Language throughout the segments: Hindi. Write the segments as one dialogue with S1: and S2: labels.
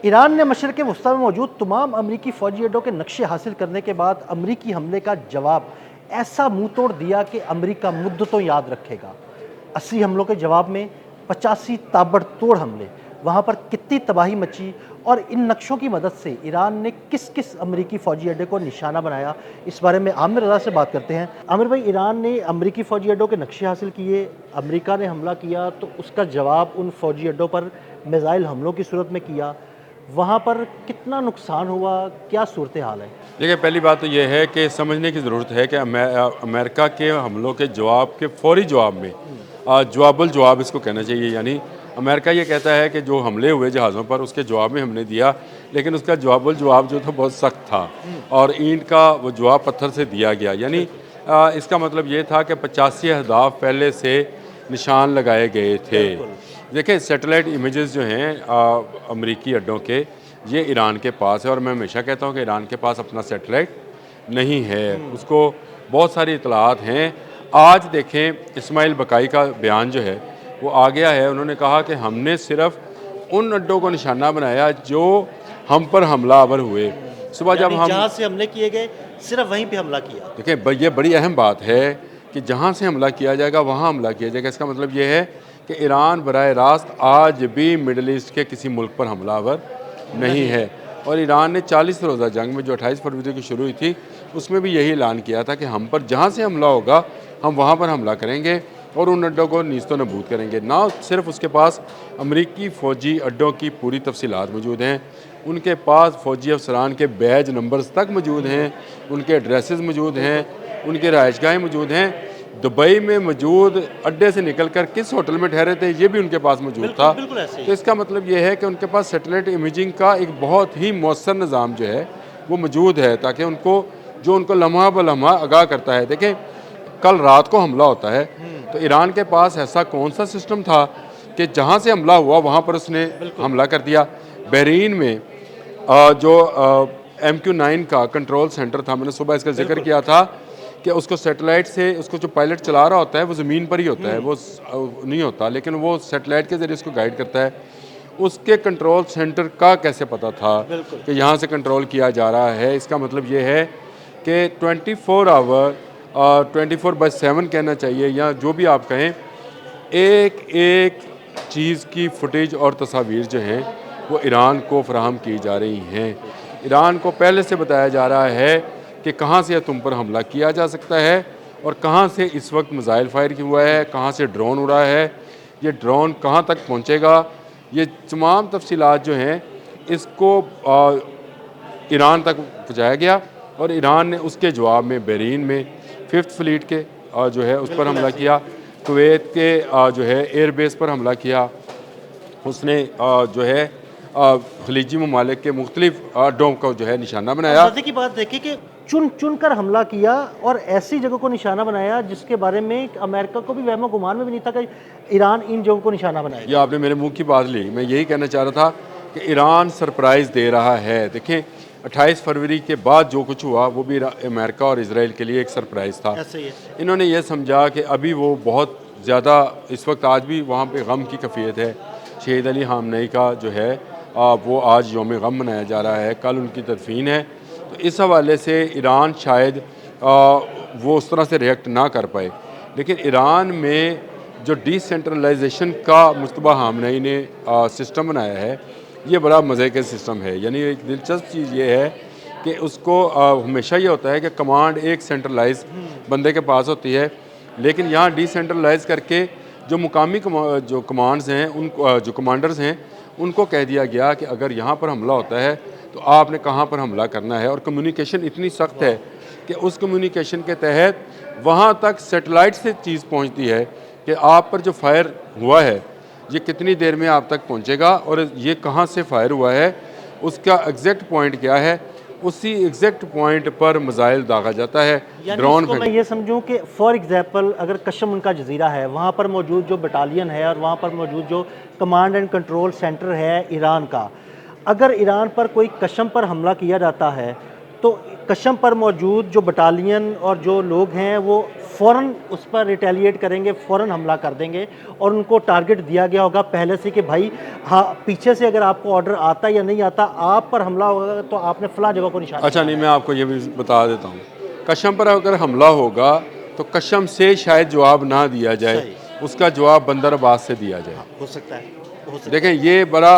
S1: ईरान ने मशरिक़ वस्ता में मौजूद तमाम अमरीकी फ़ौजी अड्डों के नक्शे हासिल करने के बाद अमरीकी हमले का जवाब ऐसा मुंह तोड़ दिया कि अमरीका मुद्दतों याद रखेगा। 80 हमलों के जवाब में 85 ताबड़तोड़ हमले, वहाँ पर कितनी तबाही मची और इन नक्शों की मदद से ईरान ने किस किस अमरीकी फ़ौजी अड्डे को निशाना बनाया, इस बारे में आमिर रज़ा से बात करते हैं। आमिर भाई, ईरान ने अमरीकी फ़ौजी अड्डों के नक्शे हासिल किए, अमरीका ने हमला किया तो उसका जवाब उन फ़ौजी अड्डों पर मिसाइल हमलों की सूरत में किया। वहाँ पर कितना नुकसान हुआ, क्या सूरत हाल है?
S2: देखिए, पहली बात तो ये है कि समझने की ज़रूरत है कि अमेरिका के हमलों के जवाब के फ़ौरी जवाब में जवाबुल जवाब इसको कहना चाहिए। यानी अमेरिका ये कहता है कि जो हमले हुए जहाज़ों पर उसके जवाब में हमने दिया, लेकिन उसका जवाबुल जवाब जो था बहुत सख्त था और ईंट का वो जवाब पत्थर से दिया गया। यानी इसका मतलब ये था कि 85 अहदाफ पहले से निशान लगाए गए थे। देखिए, सैटेलाइट इमेजेस जो हैं अमरीकी अड्डों के, ये ईरान के पास है और मैं हमेशा कहता हूँ कि ईरान के पास अपना सैटेलाइट नहीं है, उसको बहुत सारी इतलात हैं। आज देखें, इस्माइल बकाई का बयान जो है वो आ गया है। उन्होंने कहा कि हमने सिर्फ उन अड्डों को निशाना बनाया जो हम पर हमलावर हुए। सुबह जब हम
S1: जहाँ से हमले किए गए सिर्फ वहीं पे हमला किया।
S2: देखिए, ये बड़ी अहम बात है कि जहाँ से हमला किया जाएगा वहाँ हमला किया जाएगा। इसका मतलब ये है कि ईरान बराह रास्त आज भी मिडल ईस्ट के किसी मुल्क पर हमलावर नहीं है। और ईरान ने 40 रोज़ा जंग में जो 28 फरवरी की शुरू हुई थी, उसमें भी यही ऐलान किया था कि हम पर जहाँ से हमला होगा हम वहाँ पर हमला करेंगे और उन अड्डों को नीस्तो नबूद करेंगे। ना सिर्फ उसके पास अमरीकी फ़ौजी अड्डों की पूरी तफसीलात मौजूद हैं, उनके पास फ़ौजी अफसरान के बैज नंबर्स तक मौजूद हैं, उनके एड्रेसेस मौजूद हैं, उनके रहायशगाहें मौजूद हैं। दुबई में मौजूद अड्डे से निकलकर किस होटल में ठहरे थे ये भी उनके पास मौजूद था। तो इसका मतलब ये है कि उनके पास सैटेलाइट इमेजिंग का एक बहुत ही मौसर निज़ाम जो है वो मौजूद है, ताकि उनको लम्हा ब लम्हा आगाह करता है। देखें, कल रात को हमला होता है तो ईरान के पास ऐसा कौन सा सिस्टम था कि जहाँ से हमला हुआ वहाँ पर उसने हमला कर दिया। बहरीन में जो MQ-9 का कंट्रोल सेंटर था, मैंने सुबह इसका जिक्र किया था कि उसको सैटेलाइट से, उसको जो पायलट चला रहा होता है वो ज़मीन पर ही होता है, वो नहीं होता, लेकिन वो सैटेलाइट के ज़रिए उसको गाइड करता है। उसके कंट्रोल सेंटर का कैसे पता था कि यहाँ से कंट्रोल किया जा रहा है? इसका मतलब ये है कि 24 आवर 24/7 कहना चाहिए या जो भी आप कहें, एक एक चीज़ की फुटेज और तस्वीर जो हैं वो ईरान को फराहम की जा रही हैं। ईरान को पहले से बताया जा रहा है कि कहाँ से तुम पर हमला किया जा सकता है और कहाँ से इस वक्त मिसाइल फायर किया हुआ है, कहाँ से ड्रोन उड़ा है, ये ड्रोन कहाँ तक पहुँचेगा, ये तमाम तफसीलात जो हैं इसको ईरान तक पहुँचाया गया और ईरान ने उसके जवाब में बहरीन में 5th फ्लीट के जो है उस पर हमला किया, कुवैत के जो है एयरबेस पर हमला किया। उसने जो है खलीजी ममालिक के मुख्तलिफ अड्डों को जो है निशाना बनाया।
S1: मज़े की बात देखिए कि चुन चुन कर हमला किया और ऐसी जगह को निशाना बनाया जिसके बारे में अमेरिका को भी वहमो गुमान में भी नहीं था कि ईरान इन जगहों को निशाना बनाएगा।
S2: ये आपने मेरे मुंह की बात ली। मैं यही कहना चाह रहा था कि ईरान सरप्राइज़ दे रहा है। देखें, 28 फरवरी के बाद जो कुछ हुआ वो भी अमेरिका और इजराइल के लिए एक सरप्राइज़ था।
S1: ऐसे ही है।
S2: इन्होंने ये समझा कि अभी वो बहुत ज़्यादा इस वक्त आज भी वहाँ पे गम की कैफियत है। शहीद अली खामनेई का जो है वो आज यौम गम मनाया जा रहा है, कल उनकी तदफीन है। तो इस हवाले से ईरान शायद वो उस तरह से रिएक्ट ना कर पाए, लेकिन ईरान में जो डिसेंट्रलाइजेशन का मुस्तबा खामनेई ने सिस्टम बनाया है, ये बड़ा मज़े का सिस्टम है। यानी एक दिलचस्प चीज़ ये है कि उसको हमेशा ये होता है कि कमांड एक सेंट्रलाइज बंदे के पास होती है, लेकिन यहाँ डिसेंट्रलाइज करके जो मुकामी जो कमांड्स हैं, उनको जो कमांडर्स हैं, उनको कह दिया गया कि अगर यहाँ पर हमला होता है तो आपने कहाँ पर हमला करना है। और कम्युनिकेशन इतनी सख्त है कि उस कम्युनिकेशन के तहत वहाँ तक सैटेलाइट से चीज़ पहुँचती है कि आप पर जो फायर हुआ है ये कितनी देर में आप तक पहुँचेगा और ये कहाँ से फायर हुआ है, उसका एग्जैक्ट पॉइंट क्या है, उसी एग्जैक्ट पॉइंट पर मिसाइल दागा जाता है। ड्रोन
S1: मैं ये समझूं कि फॉर एग्जांपल अगर कशम उनका जजीरा है, वहाँ पर मौजूद जो बटालियन है और वहाँ पर मौजूद जो कमांड एंड कंट्रोल सेंटर है ईरान का, अगर ईरान पर कोई कशम पर हमला किया जाता है तो कशम पर मौजूद जो बटालियन और जो लोग हैं वो फ़ौरन उस पर रिटेलिएट करेंगे, फ़ौरन हमला कर देंगे और उनको टारगेट दिया गया होगा पहले से कि भाई हाँ, पीछे से अगर आपको ऑर्डर आता या नहीं आता, आप पर हमला होगा तो आपने फ़लाँ जगह को निशाना
S2: अच्छा नहीं, मैं आपको ये भी बता देता हूँ, कशम पर अगर हमला होगा तो कशम से शायद जवाब ना दिया जाए,
S1: सही।
S2: उसका जवाब बंदर अब्बास से दिया जाए।
S1: हो सकता है, हो सकता
S2: देखें ये बड़ा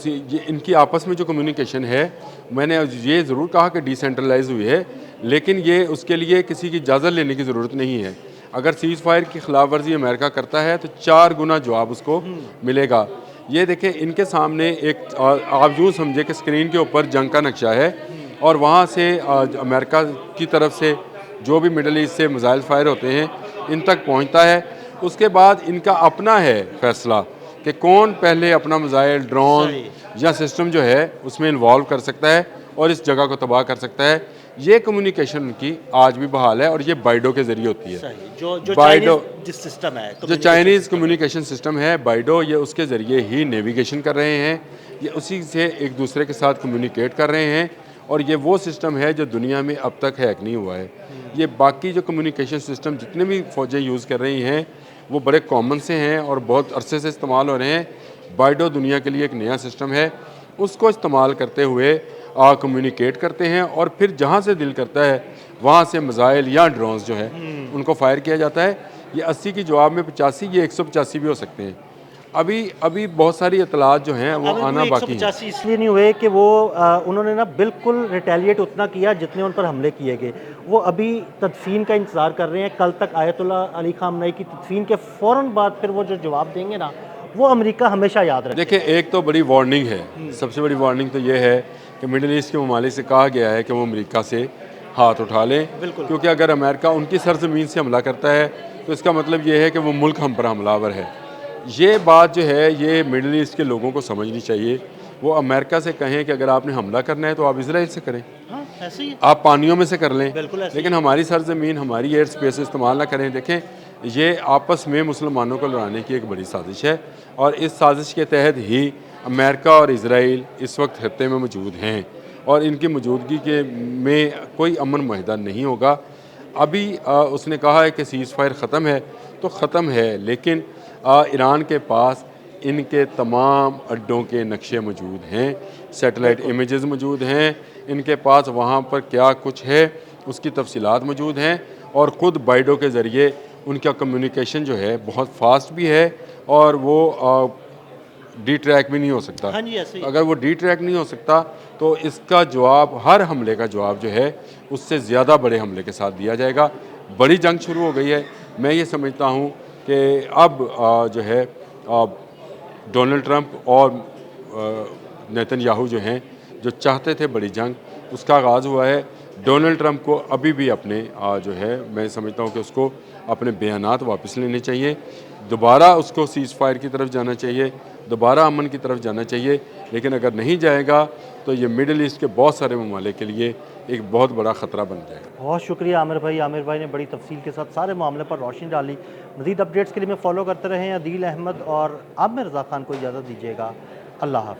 S2: ये इनकी आपस में जो कम्युनिकेशन है, मैंने ये ज़रूर कहा कि डिसेंट्रलाइज हुई है, लेकिन ये उसके लिए किसी की इजाज़त लेने की ज़रूरत नहीं है। अगर सीज़ फायर की खिलाफ वर्जी अमेरिका करता है तो 4 गुना जवाब उसको मिलेगा। ये देखें इनके सामने एक आप यूँ समझे कि स्क्रीन के ऊपर जंग का नक्शा है और वहाँ से अमेरिका की तरफ से जो भी मिडल ईस्ट से मिसाइल फायर होते हैं इन तक पहुँचता है। उसके बाद इनका अपना है फैसला कि कौन पहले अपना मिसाइल, ड्रोन
S1: सही।
S2: या सिस्टम जो है उसमें इन्वॉल्व कर सकता है और इस जगह को तबाह कर सकता है। ये कम्युनिकेशन उनकी आज भी बहाल है और ये बाइडो के ज़रिए होती है।
S1: सही। जो
S2: बाइडो
S1: चाइनीज़ जिस सिस्टम है,
S2: जो चाइनीज़ कम्युनिकेशन सिस्टम है बाइडो, ये उसके ज़रिए ही नेविगेशन कर रहे हैं, ये उसी से एक दूसरे के साथ कम्युनिकेट कर रहे हैं और ये वो सिस्टम है जो दुनिया में अब तक हैक नहीं हुआ है। ये बाकी जो कम्युनिकेशन सिस्टम जितने भी फ़ौजें यूज़ कर रही हैं वो बड़े कॉमन से हैं और बहुत अरसे से इस्तेमाल हो रहे हैं। बाइडो दुनिया के लिए एक नया सिस्टम है, उसको इस्तेमाल करते हुए कम्युनिकेट करते हैं और फिर जहाँ से दिल करता है वहाँ से मिसाइल या ड्रोन्स जो है उनको फायर किया जाता है। ये 80 की जवाब में 85, ये 185 भी हो सकते हैं। अभी बहुत सारी इतलात जो हैं वो आना बाकी हैं।
S1: 185 इसलिए नहीं हुए कि वो उन्होंने ना बिल्कुल रिटेलिएट उतना किया जितने उन पर हमले किए गए। वो अभी तदफीन का इंतज़ार कर रहे हैं। कल तक आयतुल्ला अली खामनई की तदफीन के फ़ौरन बाद फिर वो जो जवाब देंगे ना, वो अमरीका हमेशा याद रखेगा।
S2: देखिए एक तो बड़ी वार्निंग है, सबसे बड़ी वार्निंग तो ये है कि मिडिल ईस्ट के ममालिक से कहा गया है कि वो अमेरिका से हाथ उठा लें, क्योंकि अगर अमेरिका उनकी सरजमीन से हमला करता है तो इसका मतलब ये है कि वो मुल्क हम पर हमलावर है। ये बात जो है ये मिडिल ईस्ट के लोगों को समझनी चाहिए। वो अमेरिका से कहें कि अगर आपने हमला करना है तो आप इसराइल से करें,
S1: हाँ, ऐसे ही है।
S2: आप पानियों में से कर लें,
S1: बिल्कुल ऐसे ही।
S2: लेकिन हमारी सरजमीन, हमारी एयर स्पेस इस्तेमाल ना करें। देखें ये आपस में मुसलमानों को लड़ाने की एक बड़ी साजिश है और इस साजिश के तहत ही अमेरिका और इसराइल इस वक्त खत्ते में मौजूद हैं और इनकी मौजूदगी के में कोई अमन मुआहदा नहीं होगा। अभी उसने कहा है कि सीज़ फायर ख़त्म है तो ख़त्म है, लेकिन ईरान के पास इनके तमाम अड्डों के नक्शे मौजूद हैं, सैटेलाइट इमेजेस मौजूद हैं, इनके पास वहाँ पर क्या कुछ है उसकी तफसीलात मौजूद हैं और ख़ुद बाइडो के ज़रिए उनका कम्युनिकेशन जो है बहुत फास्ट भी है और वो डी ट्रैक भी नहीं हो सकता।
S1: हाँ जी, ऐसे ही।
S2: अगर वो डी ट्रैक नहीं हो सकता तो इसका जवाब, हर हमले का जवाब जो है उससे ज़्यादा बड़े हमले के साथ दिया जाएगा। बड़ी जंग शुरू हो गई है। मैं ये समझता हूँ कि अब जो है डोनाल्ड ट्रंप और नेतन्याहू जो हैं, जो चाहते थे बड़ी जंग, उसका आगाज़ हुआ है। डोनाल्ड ट्रंप को अभी भी अपने जो है मैं समझता हूँ कि उसको अपने बयानात वापस लेने चाहिए, दोबारा उसको सीज़ फायर की तरफ जाना चाहिए, दोबारा अमन की तरफ जाना चाहिए। लेकिन अगर नहीं जाएगा तो ये मिडिल ईस्ट के बहुत सारे ममालिक के लिए एक बहुत बड़ा ख़तरा बन जाएगा।
S1: बहुत शुक्रिया आमिर भाई। आमिर भाई ने बड़ी तफसील के साथ सारे मामले पर रोशनी डाली। मज़ीद अपडेट्स के लिए मैं फॉलो करते रहें अदील अहमद और आमिर रज़ा ख़ान को इजाज़त दीजिएगा। अल्लाह हाफ़िज़।